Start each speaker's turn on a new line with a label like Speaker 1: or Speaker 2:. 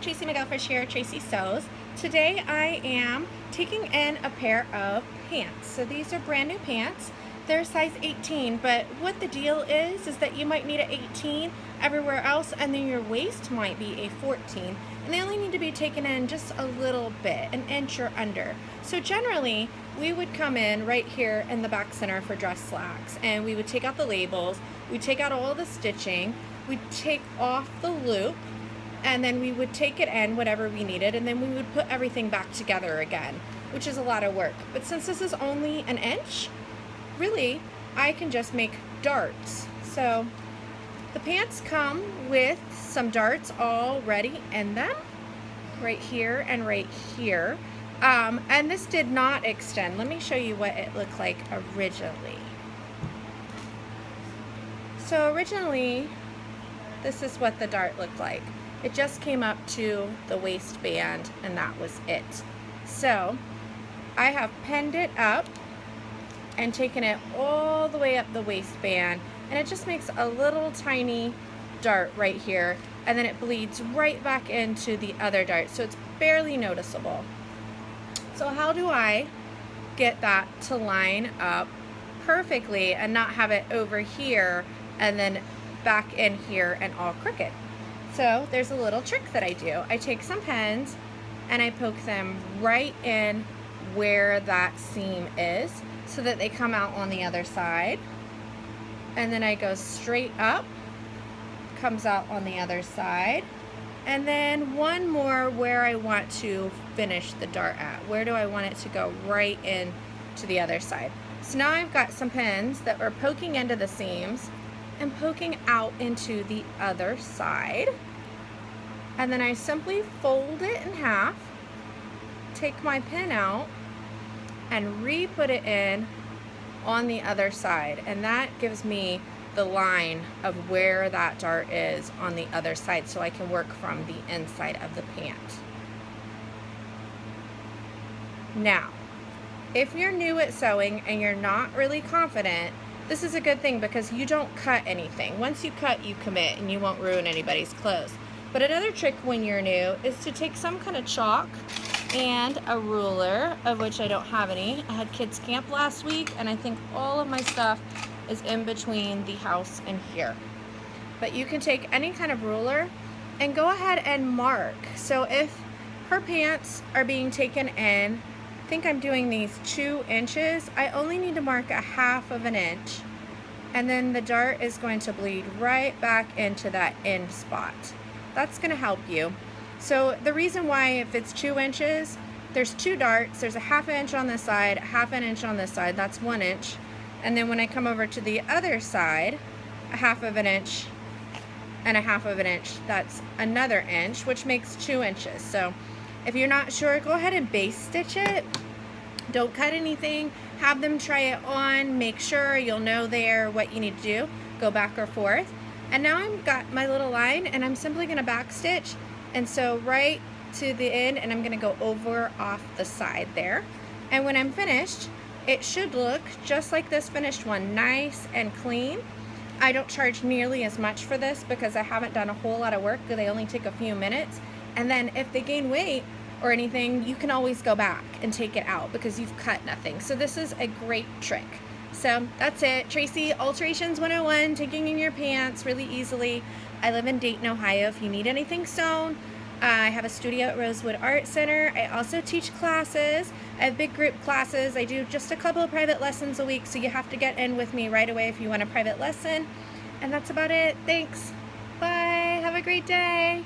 Speaker 1: Tracy McGilfish here, Tracy Sews. Today I am taking in a pair of pants. So these are brand new pants. They're size 18, but what the deal is that you might need an 18 everywhere else, and then your waist might be a 14, and they only need to be taken in just a little bit, an inch or under. So generally, we would come in right here in the back center for dress slacks, and we would take out the labels, we'd take out all the stitching, we'd take off the loop, and then we would take it in whatever we needed, and then we would put everything back together again, which is a lot of work. But since this is only an inch, really, I can just make darts. So the pants come with some darts already in them, right here and right here. And this did not extend. Let me show you what it looked like originally. So originally, this is what the dart looked like. It just came up to the waistband, and that was it. So I have pinned it up and taken it all the way up the waistband, and it just makes a little tiny dart right here, and then it bleeds right back into the other dart, so it's barely noticeable. So how do I get that to line up perfectly and not have it over here and then back in here and all crooked? So there's a little trick that I do. I take some pins and I poke them right in where that seam is so that they come out on the other side. And then I go straight up, comes out on the other side. And then one more where I want to finish the dart at. Where do I want it to go? Right in to the other side. So now I've got some pins that are poking into the seams and poking out into the other side. And then I simply fold it in half, take my pin out, and re-put it in on the other side. And that gives me the line of where that dart is on the other side, so I can work from the inside of the pant. Now, if you're new at sewing and you're not really confident, this is a good thing because you don't cut anything. Once you cut, you commit, and you won't ruin anybody's clothes. But another trick when you're new is to take some kind of chalk and a ruler, of which I don't have any. I had kids camp last week, and I think all of my stuff is in between the house and here. But you can take any kind of ruler and go ahead and mark. So if her pants are being taken in, I think I'm doing these 2 inches, I only need to mark a 1/2 of an inch, and then the dart is going to bleed right back into that end spot. That's going to help you. So the reason why, if it's 2 inches, there's 2 darts, there's a 1/2 inch on this side, 1/2 inch on this side, that's 1 inch. And then when I come over to the other side, a 1/2 inch and a 1/2 inch, that's another inch, which makes 2 inches. So if you're not sure, go ahead and base stitch it. Don't cut anything. Have them try it on. Make sure you'll know there what you need to do. Go back or forth. And now I've got my little line, and I'm simply going to back stitch, and so right to the end, and I'm going to go over off the side there. And when I'm finished, it should look just like this finished one, nice and clean. I don't charge nearly as much for this because I haven't done a whole lot of work. They only take a few minutes. And then if they gain weight or anything, you can always go back and take it out because you've cut nothing. So this is a great trick. So that's it. Tracy, Alterations 101, taking in your pants really easily. I live in Dayton, Ohio. If you need anything sewn, I have a studio at Rosewood Art Center. I also teach classes. I have big group classes. I do just a couple of private lessons a week, so you have to get in with me right away if you want a private lesson. And that's about it. Thanks. Bye. Have a great day.